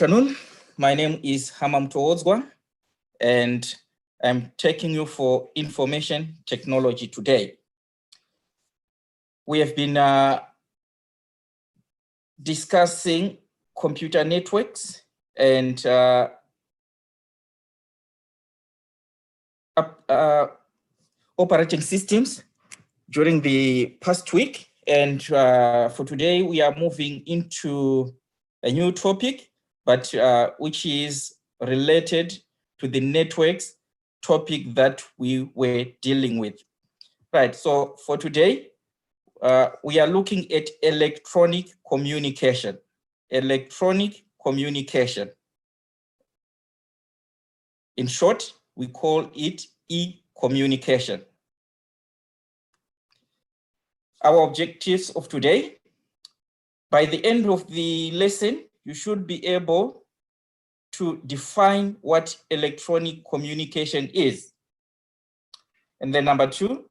Afternoon. My name is Hamam Toodzwa, and I'm taking you for information technology today. We have been discussing computer networks and operating systems during the past week. And for today, we are moving into a new topic, but which is related to the networks topic that we were dealing with. Right, so for today, we are looking at electronic communication. Electronic communication. In short, we call it e-communication. Our objectives of today: by the end of the lesson, you should be able to define what electronic communication is. And then number two,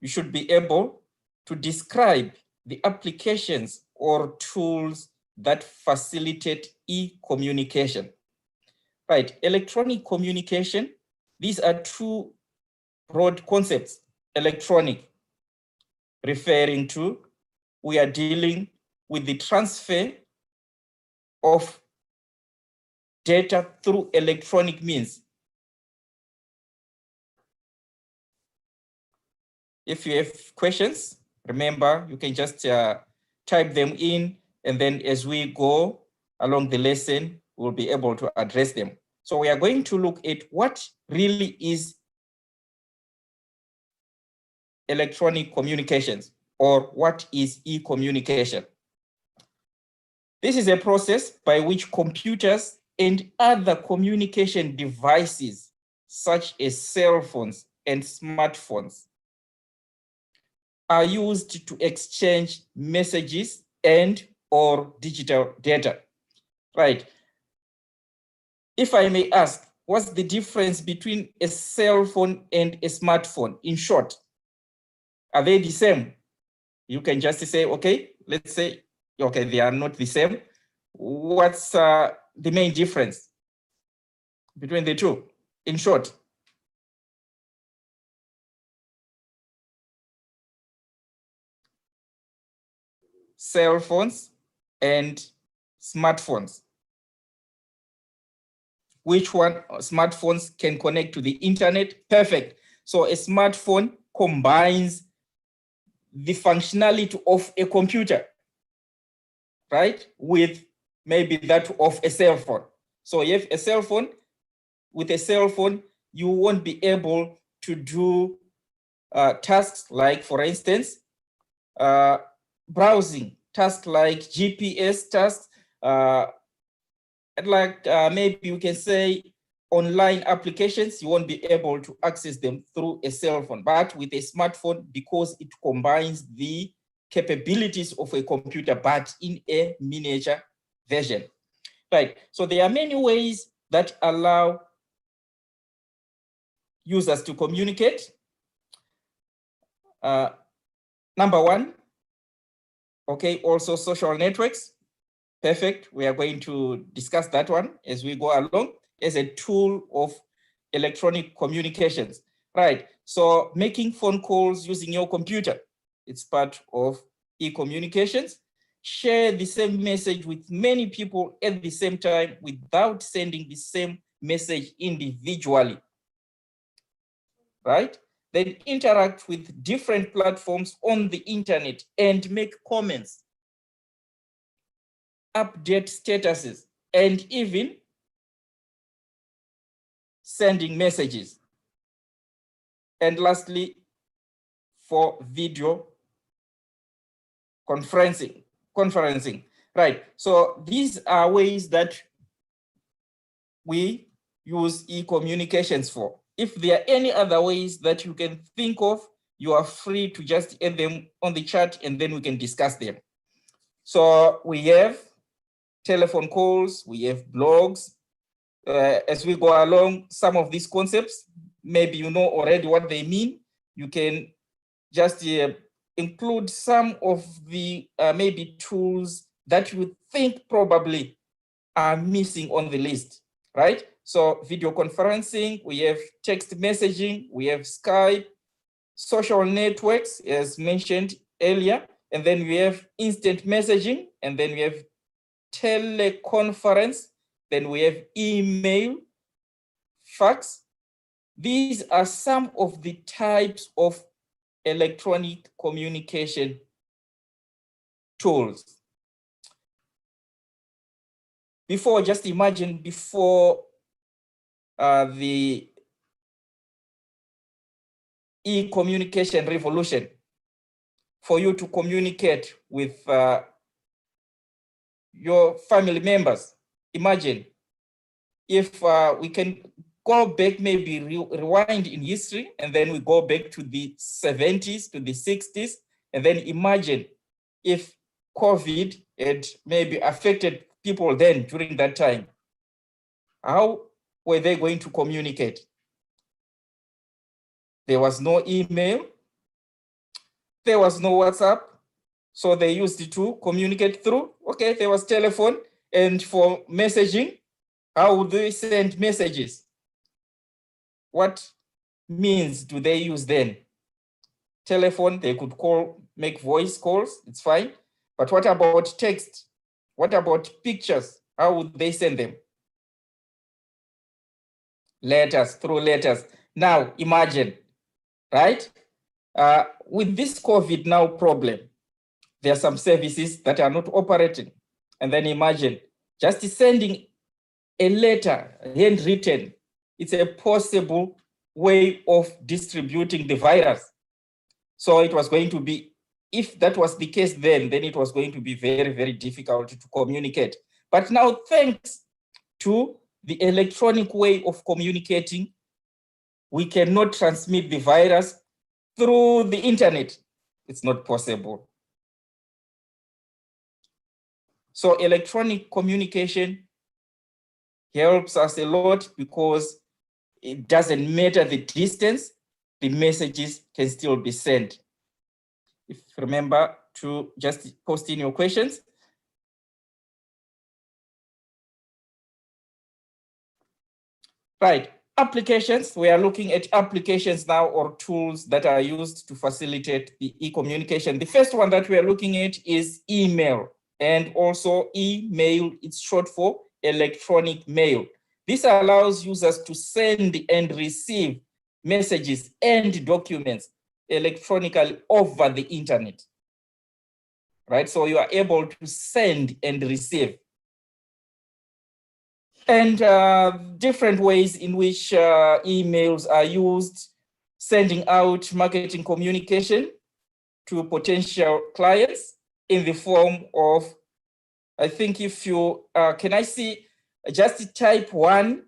you should be able to describe the applications or tools that facilitate e-communication. Right, electronic communication, these are two broad concepts. Electronic, referring to, we are dealing with the transfer of data through electronic means. If you have questions, remember, you can just type them in, and then as we go along the lesson, we'll be able to address them. So we are going to look at what really is electronic communications, or what is e-communication. This is a process by which computers and other communication devices, such as cell phones and smartphones, are used to exchange messages and or digital data. Right. If I may ask, what's the difference between a cell phone and a smartphone? In short, are they the same? You can just say, okay, let's say, okay, they are not the same. What's the main difference between the two? In short, cell phones and smartphones. Which one? Smartphones can connect to the internet. Perfect. So a smartphone combines the functionality of a computer, right, with maybe that of a cell phone. So you have a cell phone. With a cell phone, you won't be able to do tasks like, for instance, browsing, tasks like GPS tasks, like maybe you can say online applications, you won't be able to access them through a cell phone. But with a smartphone, because it combines the capabilities of a computer, but in a miniature version. Right, so there are many ways that allow users to communicate. Number one, okay, also social networks. Perfect, we are going to discuss that one as we go along as a tool of electronic communications. Right, so making phone calls using your computer, it's part of e-communications. Share the same message with many people at the same time without sending the same message individually. Right? Then interact with different platforms on the internet and make comments, update statuses, and even sending messages. And lastly, for video conferencing. Right, so these are ways that we use e-communications for. If there are any other ways that you can think of, you are free to just add them on the chat and then we can discuss them. So we have telephone calls, we have blogs. As we go along, some of these concepts, maybe you know already what they mean. You can just include some of the maybe tools that you think probably are missing on the list, right? So video conferencing, we have text messaging, we have Skype, social networks, as mentioned earlier, and then we have instant messaging, and then we have teleconference, then we have email, fax. These are some of the types of electronic communication tools. Before, just imagine before the e-communication revolution, for you to communicate with your family members. Imagine if we can go back, maybe rewind in history, and then we go back to the 70s, to the 60s, and then imagine if COVID had maybe affected people then during that time. How were they going to communicate? There was no email, there was no WhatsApp, so they used it to communicate through, okay, there was telephone, and for messaging, how would they send messages? What means do they use then? Telephone, they could call, make voice calls, it's fine. But what about text? What about pictures? How would they send them? Letters, through letters. Now imagine, right? With this COVID now problem, there are some services that are not operating. And then imagine just sending a letter, handwritten, it's a possible way of distributing the virus. So it was going to be, if that was the case then it was going to be very, very difficult to communicate. But now, thanks to the electronic way of communicating, we cannot transmit the virus through the internet. It's not possible. So electronic communication helps us a lot because it doesn't matter the distance, the messages can still be sent. If remember to just post in your questions. Right, applications, we are looking at applications now, or tools that are used to facilitate the e-communication. The first one that we are looking at is email, and also email, it's short for electronic mail. This allows users to send and receive messages and documents electronically over the internet, right? So you are able to send and receive. And different ways in which emails are used, sending out marketing communication to potential clients in the form of, I think if you, can I see, just type 1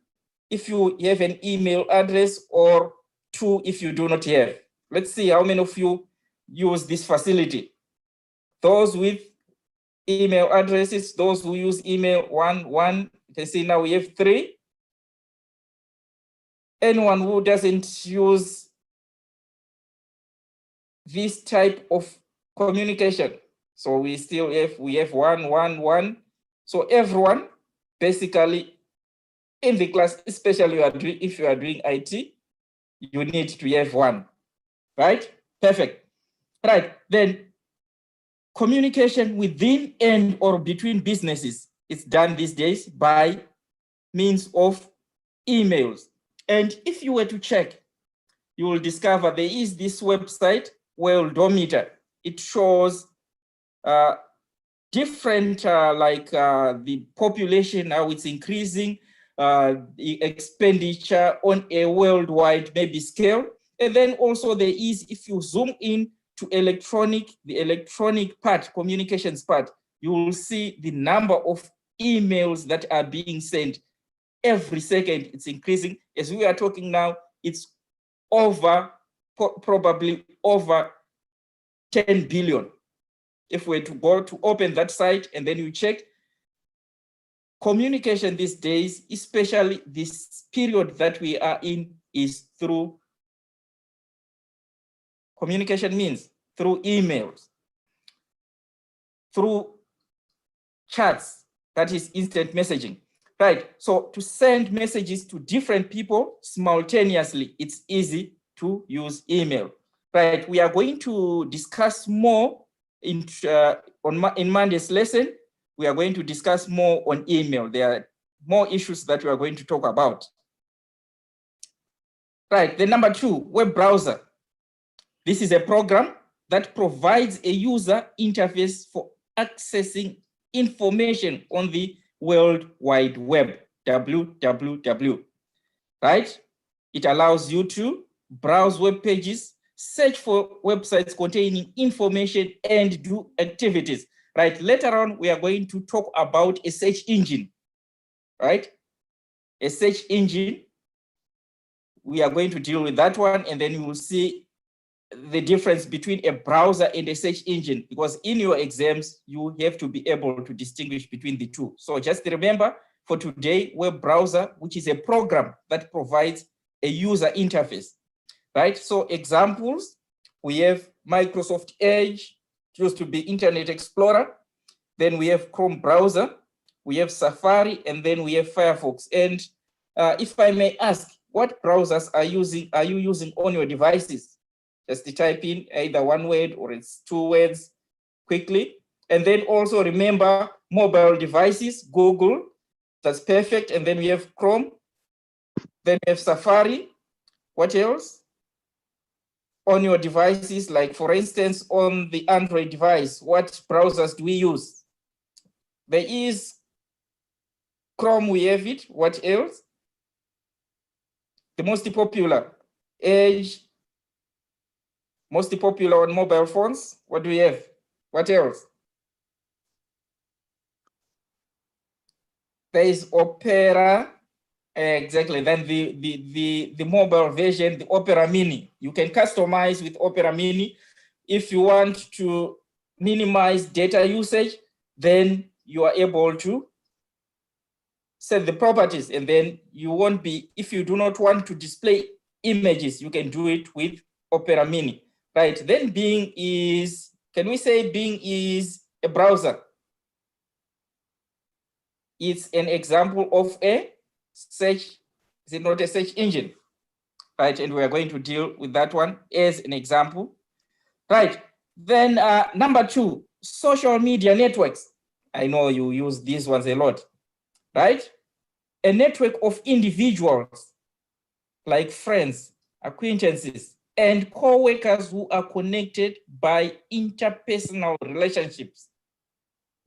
if you have an email address, or 2 if you do not have. Let's see how many of you use this facility. Those with email addresses, those who use email, 1. You can see now we have 3. Anyone who doesn't use this type of communication, so we still have, we have 1. So everyone, basically, in the class, especially if you are doing IT, you need to have 1, right? Perfect. Right, then communication within and or between businesses is done these days by means of emails. And if you were to check, you will discover there is this website, Worldometer. It shows different, the population, how it's increasing, the expenditure on a worldwide maybe scale. And then also there is, if you zoom in to the electronic part, communications part, you will see the number of emails that are being sent every second. It's increasing. As we are talking now, it's probably over 10 billion. If we were to go to open that site and then you check, communication these days, especially this period that we are in, is through communication means through emails, through chats, that is instant messaging, right? So to send messages to different people simultaneously, it's easy to use email, right? We are going to discuss more in Monday's lesson. We are going to discuss more on email. There are more issues that we are going to talk about. Right, the number 2, web browser. This is a program that provides a user interface for accessing information on the World Wide Web, WWW, right? It allows you to browse web pages, search for websites containing information, and do activities, right? Later on, we are going to talk about a search engine, right? A search engine. We are going to deal with that one, and then you will see the difference between a browser and a search engine, because in your exams, you have to be able to distinguish between the two. So just remember for today, web browser, which is a program that provides a user interface, right? So examples, we have Microsoft Edge, it used to be Internet Explorer. Then we have Chrome browser, we have Safari, and then we have Firefox. And if I may ask, what browsers are you using on your devices? Just type in either one word or it's 2 words quickly. And then also remember mobile devices, Google, that's perfect. And then we have Chrome, then we have Safari. What else? On your devices, like for instance, on the Android device, what browsers do we use? There is Chrome, we have it. What else? The most popular, Edge, most popular on mobile phones. What do we have? What else? There is Opera, exactly. Then the mobile version, the Opera Mini. You can customize with Opera Mini. If you want to minimize data usage, then you are able to set the properties, and then you won't be, if you do not want to display images, you can do it with Opera Mini, right? Then Bing is, can we say Bing is a browser? It's an example of a search, is it not a search engine? Right, and we are going to deal with that one as an example. Right, then number 2, social media networks. I know you use these ones a lot, right? A network of individuals like friends, acquaintances, and co-workers who are connected by interpersonal relationships.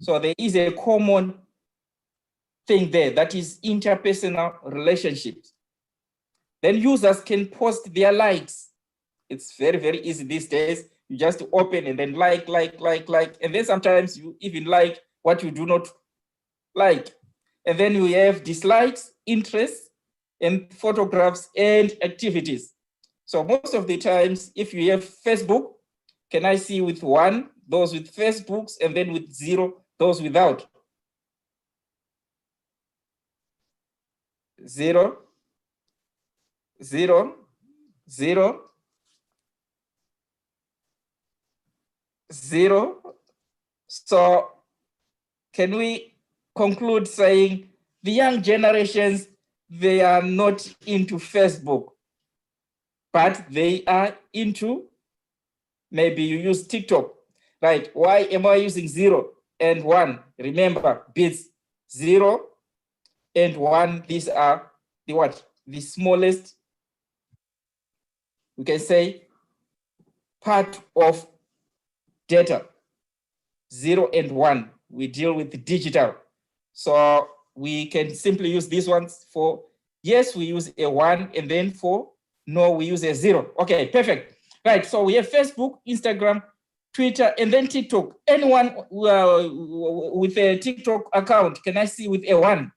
So there is a common thing there, that is interpersonal relationships. Then users can post their likes. It's very, very easy these days. You just open and then like. And then sometimes you even like what you do not like. And then you have dislikes, interests, and photographs and activities. So most of the times, if you have Facebook, can I see with 1, those with Facebooks, and then with 0, those without? 0, 0, 0, 0. So can we conclude saying the young generations, they are not into Facebook, but they are into, maybe you use TikTok, right? Why am I using 0 and 1? Remember, bits 0 and 1, these are the what? The smallest, we can say, part of data. 0 and 1, we deal with digital. So we can simply use these ones for yes, we use a 1, and then for no, we use a 0. Okay, perfect. Right, so we have Facebook, Instagram, Twitter, and then TikTok. Anyone with a TikTok account, can I see with a 1?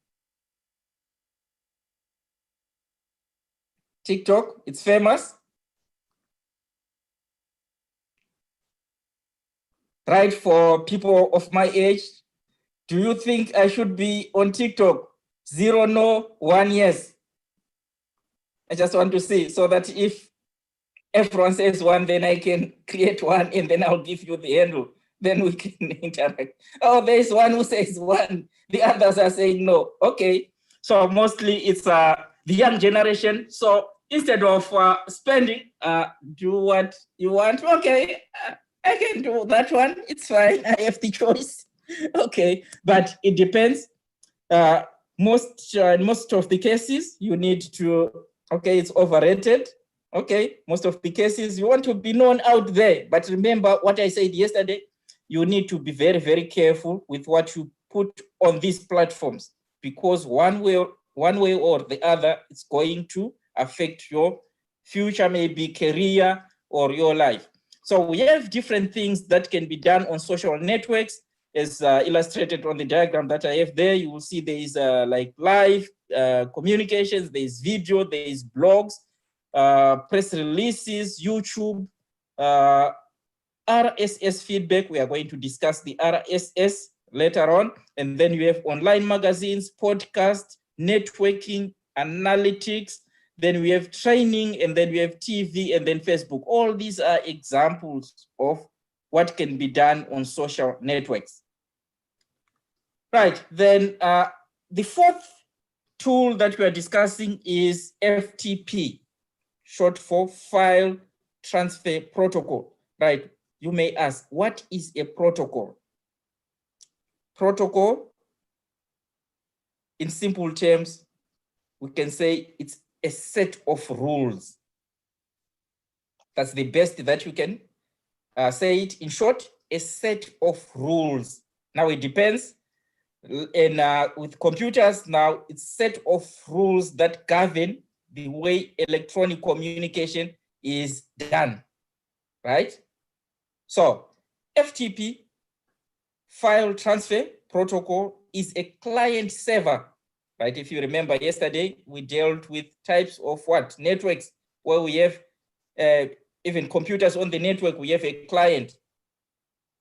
TikTok, it's famous. Right, for people of my age, do you think I should be on TikTok? 0 no, 1 yes. I just want to see, so that if everyone says 1, then I can create 1, and then I'll give you the handle. Then we can interact. Oh, there's one who says 1. The others are saying no. Okay. So mostly it's the young generation. So instead of spending, do what you want. Okay, I can do that one. It's fine. I have the choice. Okay, but it depends. Most of the cases you need to, okay, it's overrated. Okay, most of the cases you want to be known out there. But remember what I said yesterday, you need to be very, very careful with what you put on these platforms, because one way or the other, it's going to affect your future, maybe career or your life. So we have different things that can be done on social networks, as illustrated on the diagram that I have there. You will see there is like live communications, there is video, there is blogs, press releases, YouTube, RSS feedback. We are going to discuss the RSS later on. And then you have online magazines, podcast, networking, analytics. Then we have training, and then we have TV, and then Facebook. All these are examples of what can be done on social networks. Right, then the fourth tool that we are discussing is FTP, short for File Transfer Protocol. Right, you may ask, what is a protocol? Protocol, in simple terms, we can say it's a set of rules. That's the best that you can say it. In short, a set of rules. Now it depends. And with computers now, it's set of rules that govern the way electronic communication is done, right? So FTP, File Transfer Protocol, is a client server, right? If you remember yesterday, we dealt with types of what? Networks, where we have even computers on the network, we have a client,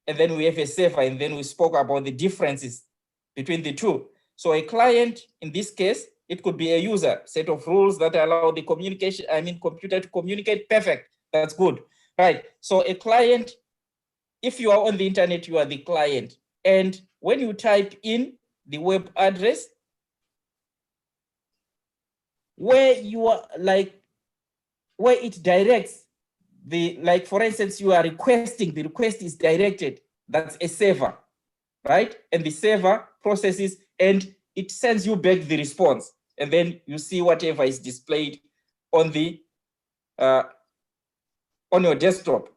and then we have a server, and then we spoke about the differences between the two. So a client, in this case, it could be a user, set of rules that allow the computer to communicate. Perfect, that's good, right? So a client, if you are on the internet, you are the client. And when you type in the web address, where you are where it directs like for instance, you are requesting, the request is directed, that's a server, right? And the server processes and it sends you back the response. And then you see whatever is displayed on the on your desktop,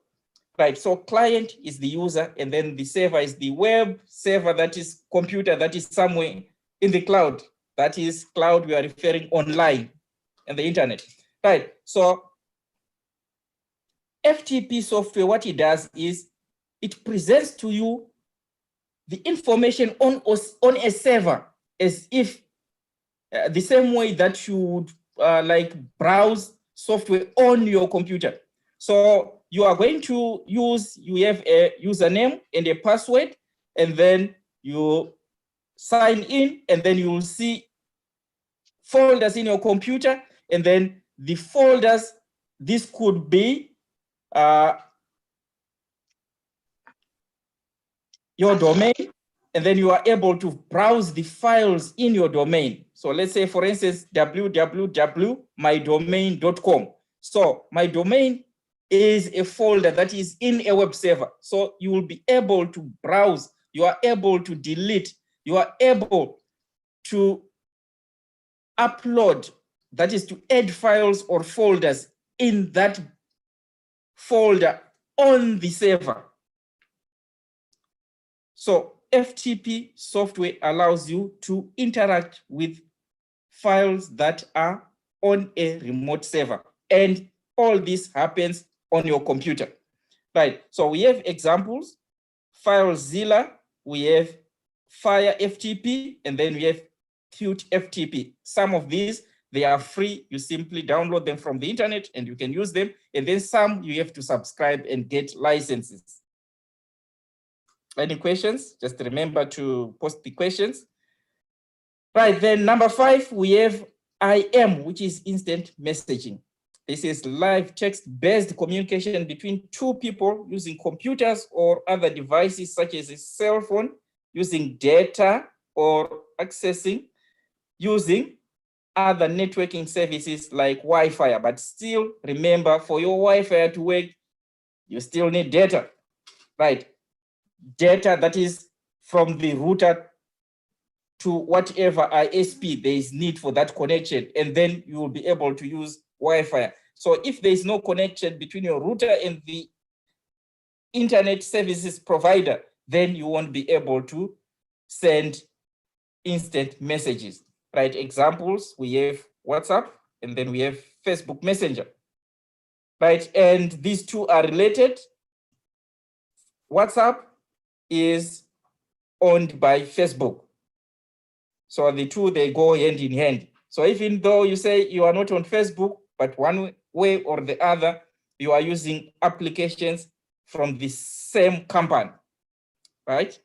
right? So client is the user, and then the server is the web server, that is computer that is somewhere in the cloud. That is cloud, we are referring online and the internet, right? So FTP software, what it does is it presents to you the information on a server as if the same way that you would like browse software on your computer. So you are going to use, you have a username and a password, and then you sign in, and then you will see folders in your computer, and then the folders, this could be your domain, and then you are able to browse the files in your domain. So let's say, for instance, www.mydomain.com. So my domain is a folder that is in a web server. So you will be able to browse, you are able to delete, you are able to upload, that is to add files or folders in that folder on the server. So FTP software allows you to interact with files that are on a remote server, and all this happens on your computer, right? So we have examples, FileZilla, we have Fire FTP, and then we have Qt FTP. Some of these, they are free. You simply download them from the internet and you can use them. And then some you have to subscribe and get licenses. Any questions? Just remember to post the questions. Right, then number 5, we have IM, which is instant messaging. This is live text-based communication between two people using computers or other devices such as a cell phone, using data or accessing using other networking services like Wi-Fi, but still remember, for your Wi-Fi to work, you still need data, right? Data that is from the router to whatever ISP there is need for that connection, and then you will be able to use Wi-Fi. So if there is no connection between your router and the internet services provider, then you won't be able to send instant messages, right? Examples, we have WhatsApp, and then we have Facebook Messenger, right? And these two are related. WhatsApp is owned by Facebook. So the two, they go hand in hand. So even though you say you are not on Facebook, but one way or the other, you are using applications from the same company, right?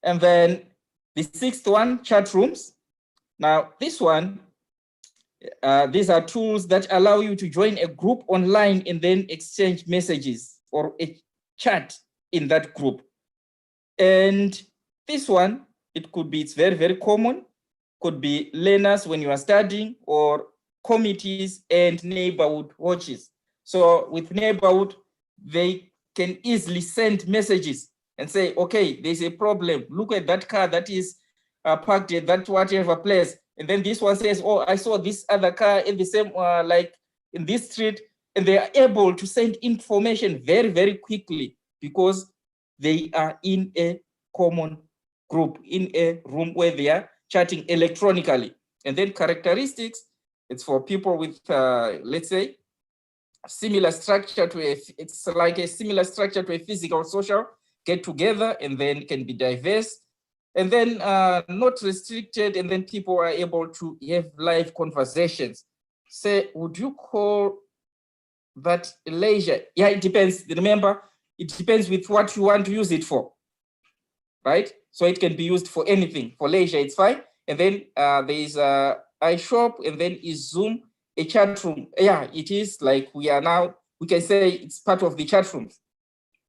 And then the sixth one, chat rooms. Now this one, these are tools that allow you to join a group online and then exchange messages or a chat in that group. And this one, it's very, very common. Could be learners when you are studying, or committees and neighborhood watches. So with neighborhood, they can easily send messages and say, okay, there's a problem. Look at that car that is parked at that whatever place. And then this one says, oh, I saw this other car in the same, like in this street. And they are able to send information very, very quickly because they are in a common group, in a room where they are chatting electronically. And then characteristics, it's for people with, let's say, similar structure to it's like a similar structure to a physical social get together, and then can be diverse, and then not restricted, and then people are able to have live conversations. Say, would you call that leisure? Yeah, it depends. Remember, it depends with what you want to use it for, right? So it can be used for anything. For leisure, it's fine. And then there is iShop, and then is Zoom, a chat room. Yeah, it is like we are now, we can say it's part of the chat rooms.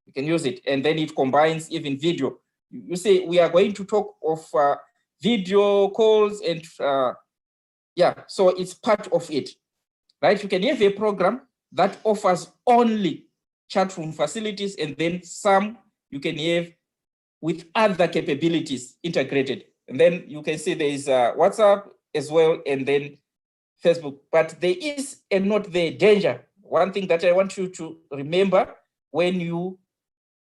You can use it. And then it combines even video. You say we are going to talk of video calls and yeah, so it's part of it, right? You can have a program that offers only chat room facilities, and then some you can have with other capabilities integrated. And then you can see there is WhatsApp as well, and then Facebook. But there is a note there, danger. One thing that I want you to remember when you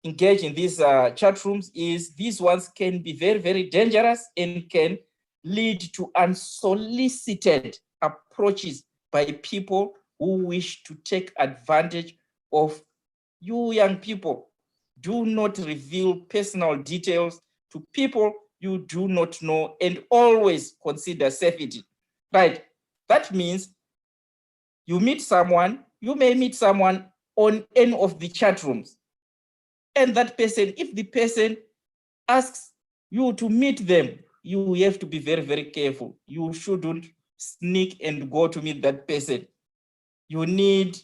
engage in these chat rooms is these ones can be very, very dangerous and can lead to unsolicited approaches by people who wish to take advantage of you young people. Do not reveal personal details to people you do not know, and always consider safety, right? That means you meet someone, you may meet someone on any of the chat rooms, and that person, if the person asks you to meet them, you have to be very, very careful. You shouldn't sneak and go to meet that person. You need,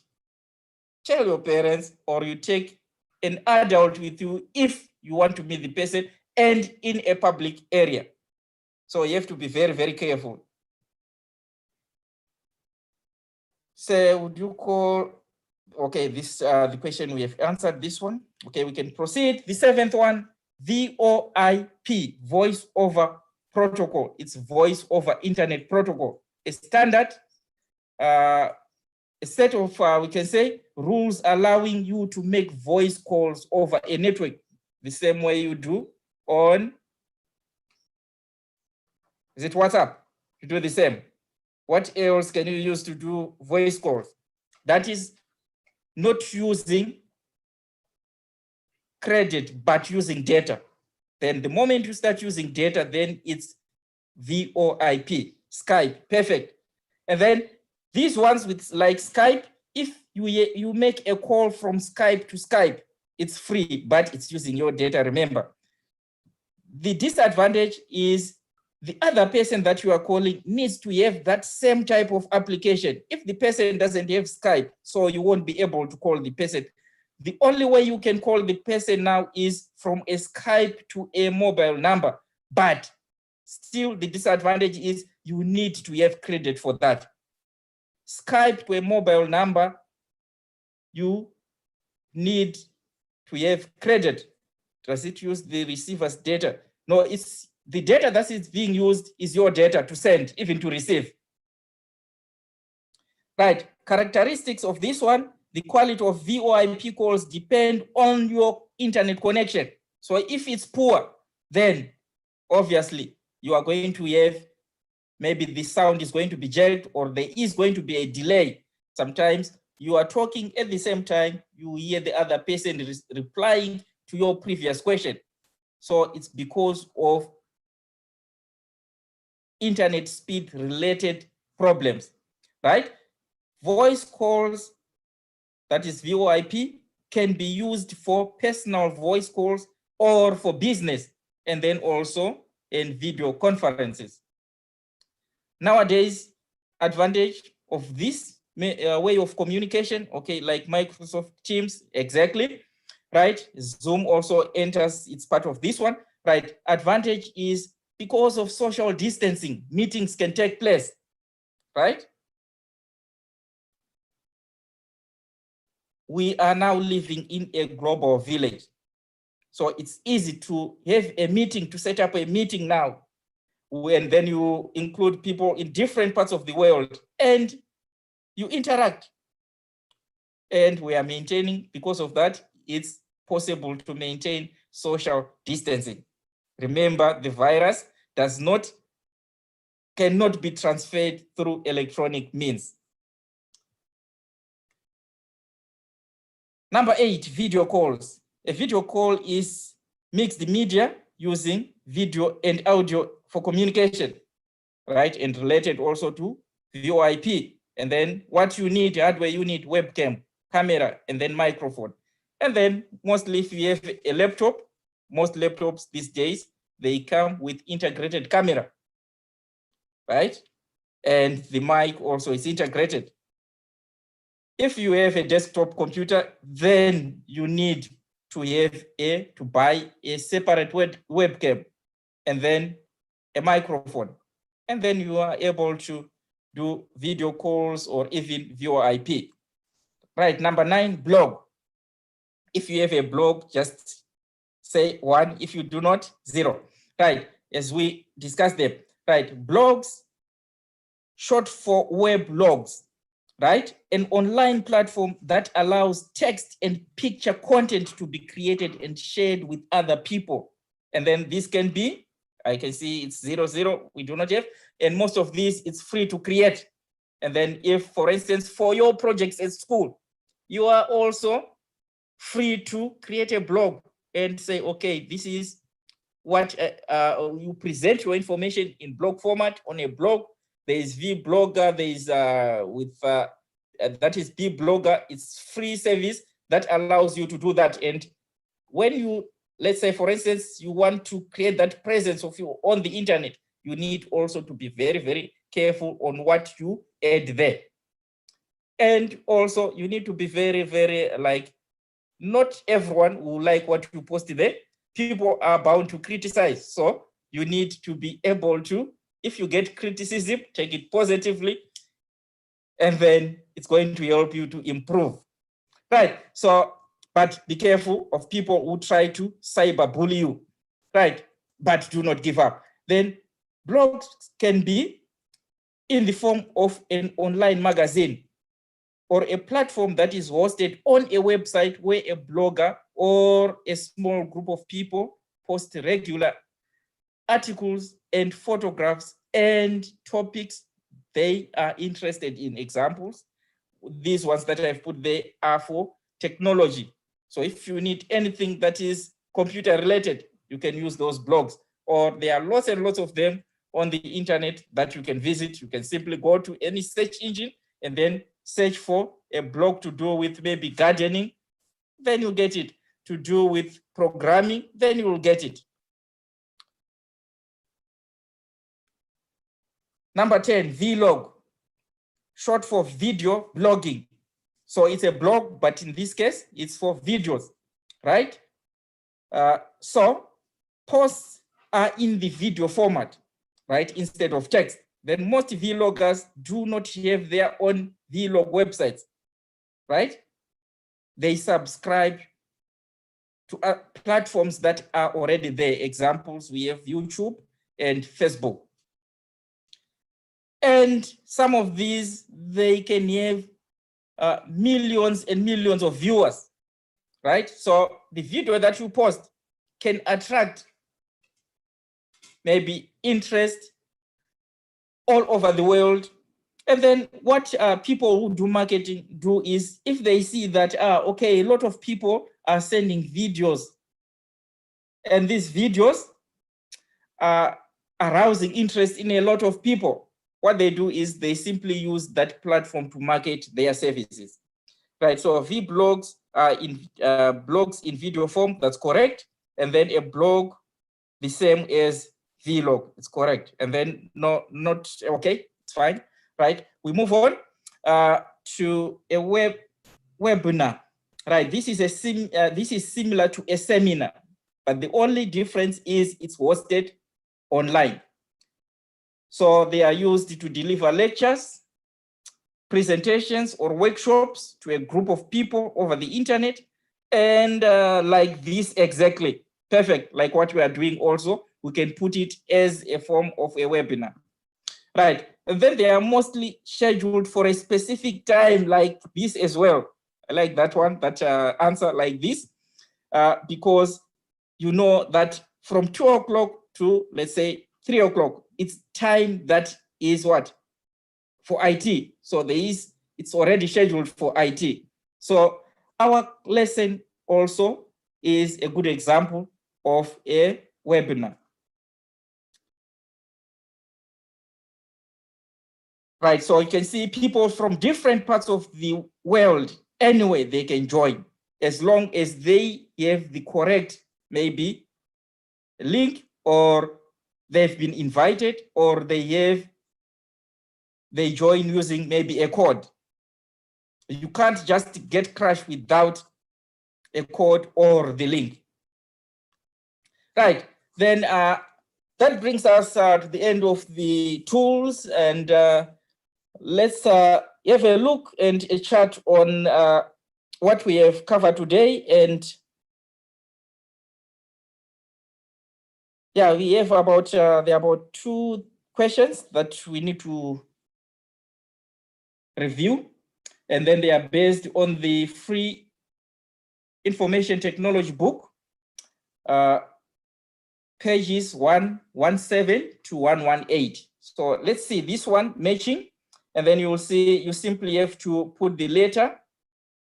tell your parents, or you take an adult with you if you want to meet the person and in a public area. So you have to be very, very careful. So would you call, okay, this the question we have answered this one. Okay, we can proceed. The seventh one, VoIP, voice over protocol. It's voice over internet protocol. A standard, a set of, we can say, rules allowing you to make voice calls over a network the same way you do on, is it WhatsApp? You do the same. What else can you use to do voice calls? That is not using credit, but using data. Then the moment you start using data, then it's VoIP, Skype, perfect. And then these ones with like Skype, if you make a call from Skype to Skype, it's free, but it's using your data, remember. The disadvantage is the other person that you are calling needs to have that same type of application. If the person doesn't have Skype, so you won't be able to call the person. The only way you can call the person now is from a Skype to a mobile number, but still the disadvantage is you need to have credit for that. Skype to a mobile number, you need to have credit. Does it use the receiver's data? No, it's the data that is being used is your data to send, even to receive. Right, characteristics of this one, the quality of VoIP calls depend on your internet connection. So if it's poor, then obviously you are going to have, maybe the sound is going to be jacked, or there is going to be a delay. Sometimes you are talking at the same time, you hear the other person replying to your previous question. So it's because of internet speed related problems, right? Voice calls, that is VoIP, can be used for personal voice calls or for business, and then also in video conferences. Nowadays, advantage of this way of communication, okay, like Microsoft Teams, exactly, right? Zoom also enters, it's part of this one, right? Advantage is because of social distancing, meetings can take place, right? We are now living in a global village. So it's easy to have a meeting, to set up a meeting now, and then you include people in different parts of the world and you interact. And we are maintaining, because of that, it's possible to maintain social distancing. Remember, the virus cannot be transferred through electronic means. Number 8, video calls. A video call is mixed media using video and audio for communication, right? And related also to VoIP. And then what you need, hardware, you need webcam, camera, and then microphone. And then mostly if you have a laptop, most laptops these days, they come with integrated camera, right? And the mic also is integrated. If you have a desktop computer, then you need to buy a separate webcam and then a microphone. And then you are able to do video calls or even VoIP. Right, number 9, blog. If you have a blog, just say 1. If you do not, 0. Right, as we discussed them. Right, blogs, short for weblogs, right? An online platform that allows text and picture content to be created and shared with other people. And then this can be, I can see it's 00, we do not have, and most of these it's free to create. And then if, for instance, for your projects at school, you are also free to create a blog and say, okay, this is what you present your information in blog format on a blog. There is vBlogger, there is that is vBlogger. It's free service that allows you to do that. And when you, let's say, for instance, you want to create that presence of you on the internet, you need also to be very, very careful on what you add there. And also you need to be very, very, like, not everyone will like what you post there. People are bound to criticize. So you need to be able to, if you get criticism, take it positively, and then it's going to help you to improve. Right, so, but be careful of people who try to cyberbully you, right? But do not give up. Then blogs can be in the form of an online magazine or a platform that is hosted on a website where a blogger or a small group of people post regular articles and photographs and topics they are interested in. Examples, these ones that I've put there are for technology. So if you need anything that is computer related, you can use those blogs, or there are lots and lots of them on the internet that you can visit. You can simply go to any search engine and then search for a blog to do with maybe gardening, then you get it. To do with programming, then you will get it. Number 10, vlog, short for video blogging. So it's a blog, but in this case, it's for videos, right? So posts are in the video format. right, instead of text. Then most vloggers do not have their own vlog websites, right? They subscribe to platforms that are already there. Examples, we have YouTube and Facebook. And some of these, they can have millions and millions of viewers, right? So the video that you post can attract maybe interest all over the world. And then what people who do marketing do is, if they see that, okay, a lot of people are sending videos and these videos are arousing interest in a lot of people, what they do is they simply use that platform to market their services, right? So vlogs are in blogs in video form, that's correct. And then a blog, the same as vlog, it's correct. And then not okay, it's fine, right? We move on to a webinar, right? This is similar to a seminar, but the only difference is it's hosted online. So they are used to deliver lectures, presentations, or workshops to a group of people over the internet. And like this exactly, perfect, like what we are doing also, we can put it as a form of a webinar, right? And then they are mostly scheduled for a specific time like this as well. I like that one, that answer like this, because you know that from 2 o'clock to, let's say, 3 o'clock, it's time that is what? For IT. So it's already scheduled for IT. So our lesson also is a good example of a webinar. Right, so you can see people from different parts of the world, anyway, they can join, as long as they have the correct, maybe, link, or they've been invited, or they join using maybe a code. You can't just get crashed without a code or the link. Right, then that brings us to the end of the tools, and let's have a look and a chat on what we have covered today. And yeah, we have about there are about 2 questions that we need to review, and then they are based on the free information technology book, pages 117 to 118. So let's see this one, matching, and then you will see you simply have to put the letter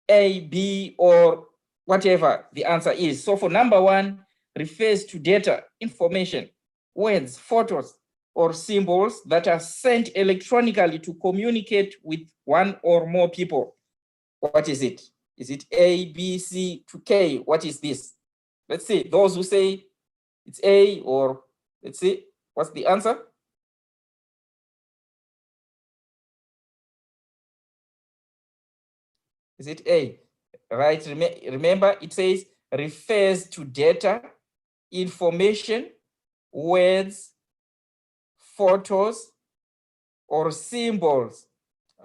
A, B, or whatever the answer is. So for number 1, refers to data, information, words, photos, or symbols that are sent electronically to communicate with one or more people. What is it? Is it A, B, C to K? What is this? Let's see, those who say it's A, or let's see, what's the answer? Is it A? Right, remember it says refers to data, information, words, photos, or symbols.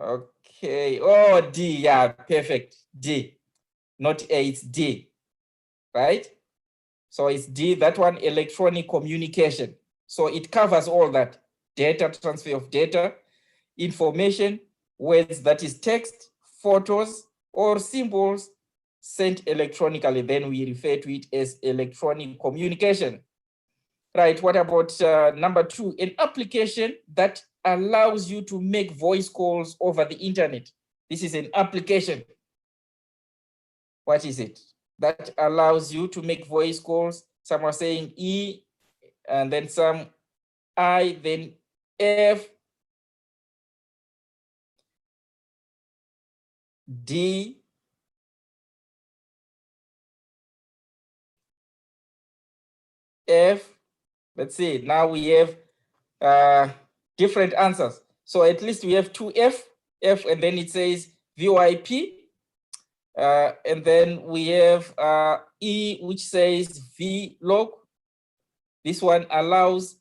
Okay, oh, D, yeah, perfect, D. Not A, it's D, right? So it's D, that one, electronic communication. So it covers all that, data, transfer of data, information, words, that is text, photos, or symbols sent electronically. Then we refer to it as electronic communication. Right, what about number 2? An application that allows you to make voice calls over the internet. This is an application. What is it? That allows you to make voice calls. Some are saying E, and then some I, then F, D, F. Let's see, now we have different answers. So at least we have 2 F, and then it says VoIP. And then we have E, which says vlog. This one allows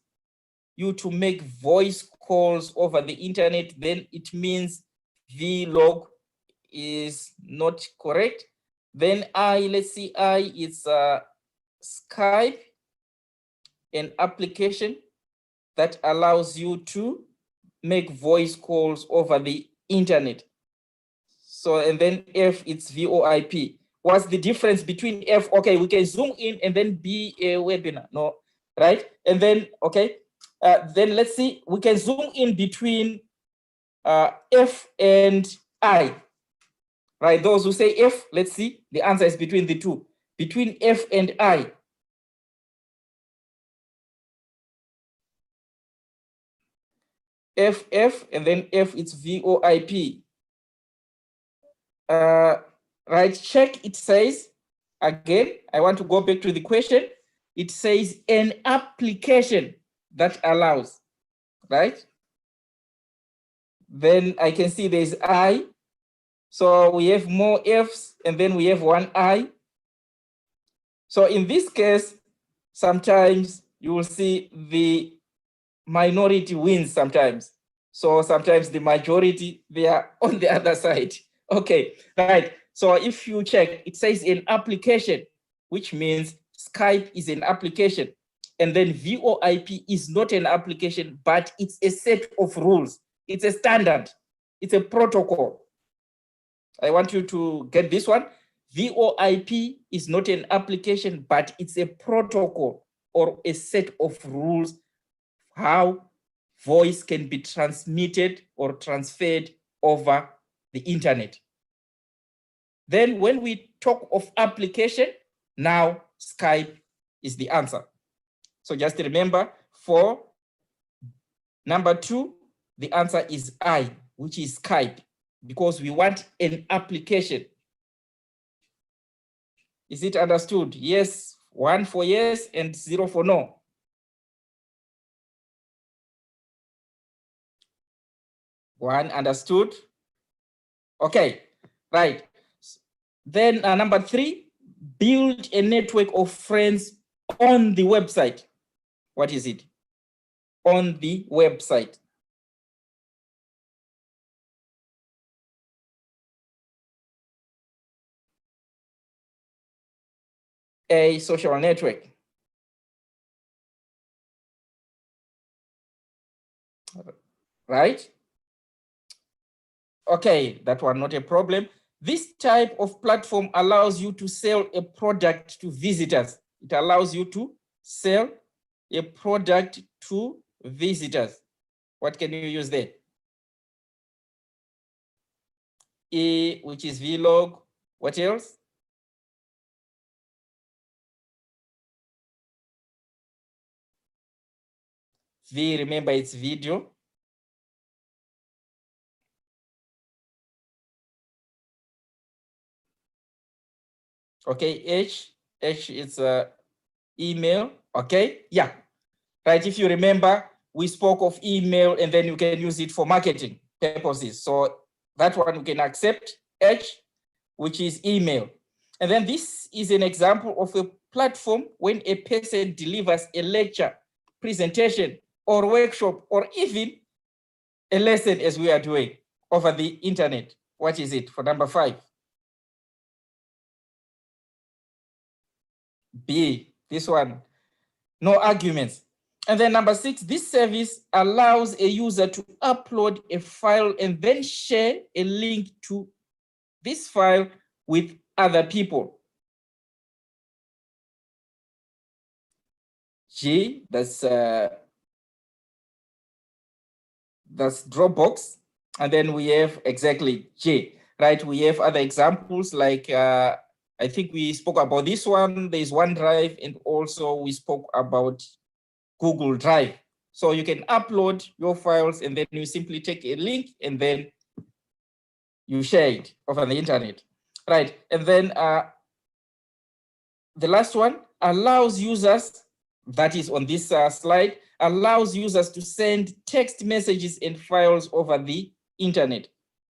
you to make voice calls over the internet, then it means vlog is not correct. Then let's see, is Skype, an application that allows you to make voice calls over the internet. So, and then F, it's VoIP. What's the difference between F? Okay, we can zoom in and then be a webinar, no, right? And then, okay, then let's see, we can zoom in between F and I, right? Those who say F, let's see, the answer is between the two, between F and I. F, and then F, it's VoIP. Right, check, it says, again, I want to go back to the question. It says an application that allows, right? Then I can see there's I. So we have more F's and then we have one I. So in this case, sometimes you will see the minority wins sometimes. So sometimes the majority, they are on the other side. Okay, right. So if you check, it says an application, which means Skype is an application. And then VoIP is not an application, but it's a set of rules. It's a standard. It's a protocol. I want you to get this one. VoIP is not an application, but it's a protocol or a set of rules how voice can be transmitted or transferred over the internet. Then when we talk of application, now Skype is the answer. So just remember, for number 2, the answer is I, which is Skype, because we want an application. Is it understood? Yes, 1 for yes and 0 for no. One understood. Okay, right. Then number 3, build a network of friends on the website. What is it? On the website. A social network. Right? Okay, that one not a problem. This type of platform allows you to sell a product to visitors. It allows you to sell a product to visitors. What can you use there? E, which is vlog. What else? V, remember it's video. Okay, H is email. Okay, yeah, right. If you remember, we spoke of email and then you can use it for marketing purposes. So that one we can accept, H, which is email. And then this is an example of a platform when a person delivers a lecture, presentation, or workshop, or even a lesson as we are doing over the internet. What is it for number 5? B, this one, no arguments. And then number 6, this service allows a user to upload a file and then share a link to this file with other people. G, that's Dropbox. And then we have exactly J, right? We have other examples like, I think we spoke about this one. There's OneDrive, and also we spoke about Google Drive. So you can upload your files and then you simply take a link and then you share it over the internet, right? And then the last one allows users, that is on this slide, allows users to send text messages and files over the internet.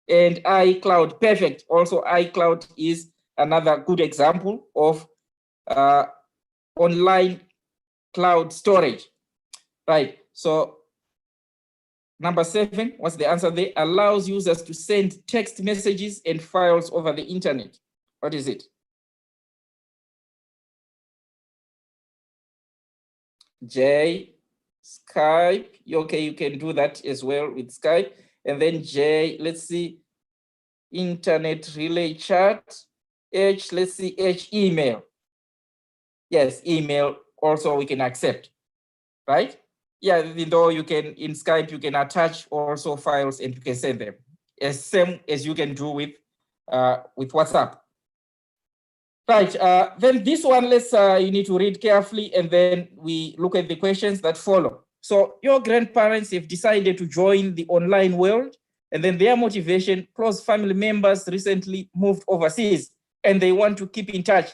And iCloud, perfect. Also, iCloud is another good example of online cloud storage, right? So number 7, what's the answer there? Allows users to send text messages and files over the internet. What is it? J, Skype. Okay, you can do that as well with Skype. And then J, let's see, internet relay chat. H, let's see, H, email. Yes, email also we can accept, right? Yeah, even though you can, in Skype, you can attach also files and you can send them. As same as you can do with WhatsApp. Right, then this one, you need to read carefully and then we look at the questions that follow. So your grandparents have decided to join the online world and then their motivation, close family members recently moved overseas and they want to keep in touch.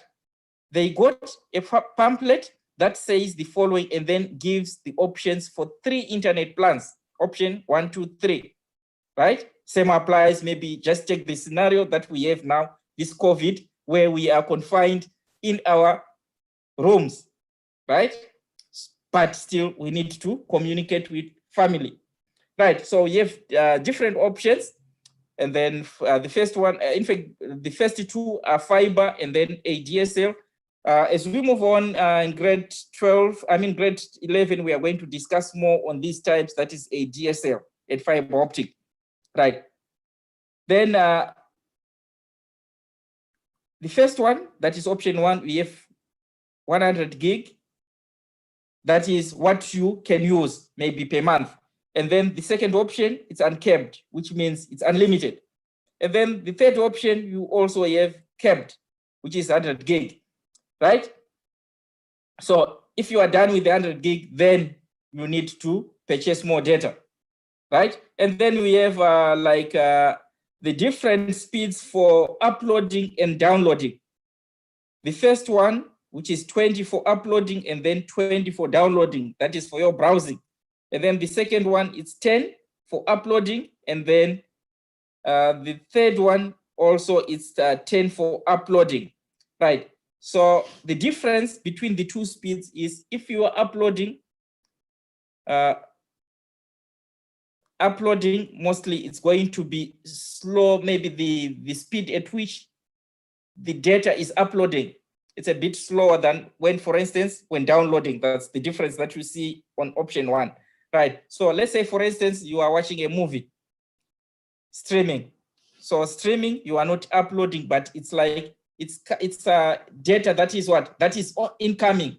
They got a pamphlet that says the following and then gives the options for 3 internet plans. Option 1, 2, 3, right? Same applies, maybe just take the scenario that we have now, this COVID, where we are confined in our rooms, right? But still we need to communicate with family, right? So you have different options. And then the first one, in fact, the first 2 are fiber and then ADSL. As we move on in grade 11, we are going to discuss more on these types, that is ADSL and fiber optic, right? Then the first one, that is option 1, we have 100 gig. That is what you can use maybe per month. And then the second option, it's uncapped, which means it's unlimited. And then the third option, you also have capped, which is 100 gig, right? So if you are done with the 100 gig, then you need to purchase more data, right? And then we have the different speeds for uploading and downloading. The first one, which is 20 for uploading and then 20 for downloading, that is for your browsing. And then the second one, it's 10 for uploading. And then the third one also is 10 for uploading, right? So the difference between the 2 speeds is if you are uploading, mostly it's going to be slow, maybe the speed at which the data is uploading, it's a bit slower than when, for instance, when downloading. That's the difference that you see on option 1, right? So let's say, for instance, you are watching a movie, streaming. So streaming, you are not uploading, but it's like, it's data that is what? That is incoming.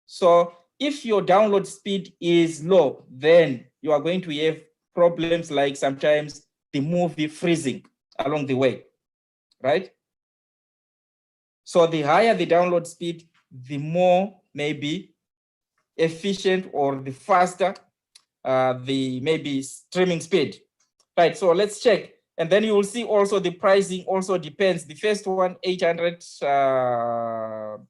So if your download speed is low, then you are going to have problems like sometimes the movie freezing along the way, right? So the higher the download speed, the more maybe efficient or the faster the maybe streaming speed, right? So let's check. And then you will see also the pricing also depends. The first one, 800,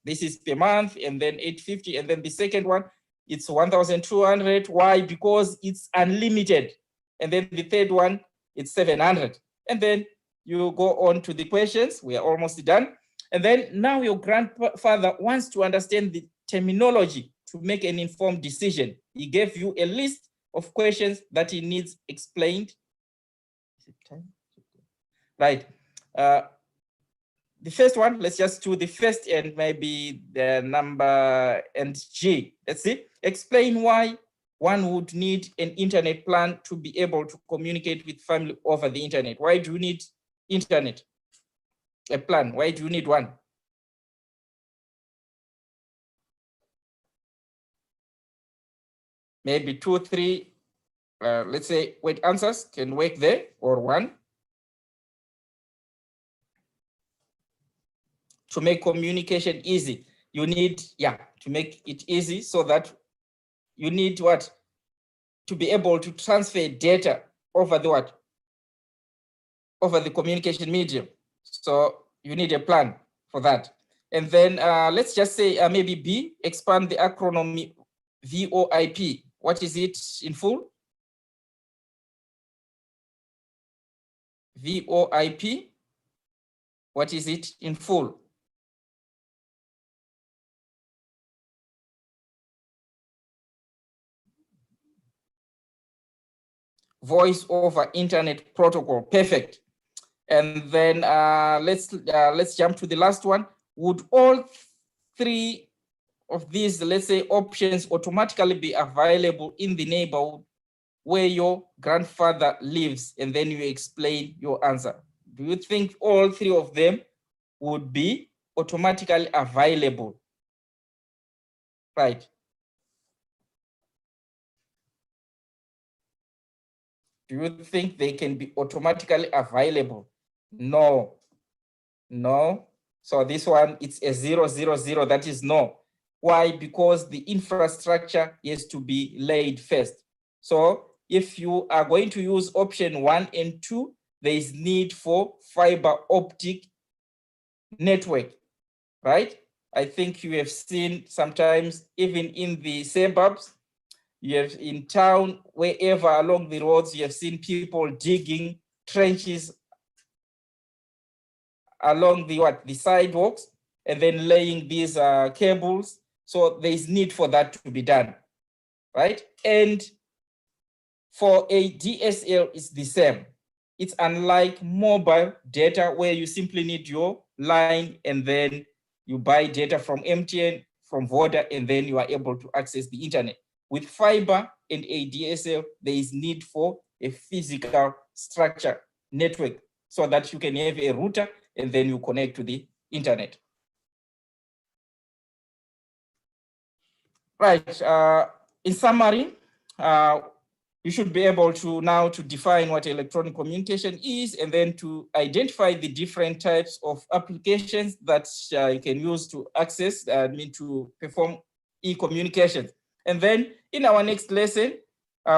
this is per month, and then 850. And then the second one, it's 1,200. Why? Because it's unlimited. And then the third one, it's 700. And then you go on to the questions. We are almost done. And then now your grandfather wants to understand the terminology to make an informed decision. He gave you a list of questions that he needs explained. Is it time? Right. The first one, let's just do the first and maybe the number and G. Let's see. Explain why one would need an internet plan to be able to communicate with family over the internet. Why do you need internet? A plan. Why do you need one? Maybe 2, 3, let's say, wait, answers can work there, or 1. To make communication easy, you need, to make it easy, so that you need what? To be able to transfer data over the what? Over the communication medium. So you need a plan for that. And then let's just say maybe B, expand the acronym VoIP. What is it in full? VoIP. What is it in full? voice over internet protocol. Perfect. And then let's jump to the last one. Would all three of these, let's say, options automatically be available in the neighborhood where your grandfather lives? And then you explain your answer. Do you think all three of them would be automatically available? Right. Do you think they can be automatically available? No. No. So this one, it's a 0, 0, 0. That is no. Why? Because the infrastructure has to be laid first. So if you are going to use option 1 and 2, there is need for fiber optic network, right? I think you have seen sometimes even in the suburbs, you have in town, wherever along the roads, you have seen people digging trenches along the sidewalks and then laying these cables. So there is need for that to be done, right? And for a DSL, it's the same. It's unlike mobile data where you simply need your line and then you buy data from MTN, from Voda, and then you are able to access the internet. With fiber and a DSL, there is need for a physical structure network so that you can have a router and then you connect to the internet. Right, in summary, you should be able to now to define what electronic communication is and then to identify the different types of applications that you can use to access, to perform e-communications. And then in our next lesson,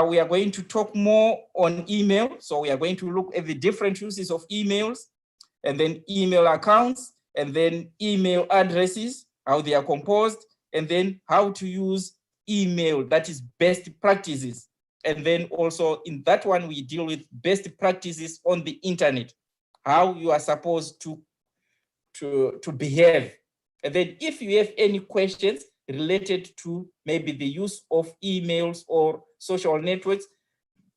we are going to talk more on email. So we are going to look at the different uses of emails and then email accounts and then email addresses, how they are composed, and then how to use email, that is best practices. And then also in that one, we deal with best practices on the internet, how you are supposed to behave. And then if you have any questions related to maybe the use of emails or social networks,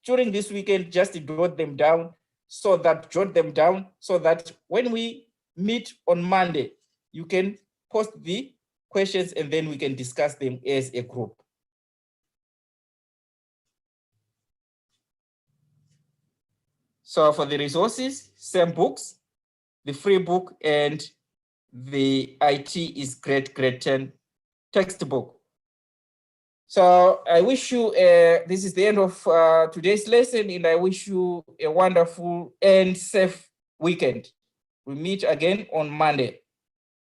during this weekend, just jot them down so that when we meet on Monday, you can post the questions and then we can discuss them as a group. So for the resources, same books, the free book and the IT is Great 10 textbook. So I wish you, this is the end of today's lesson, and I wish you a wonderful and safe weekend. We meet again on Monday.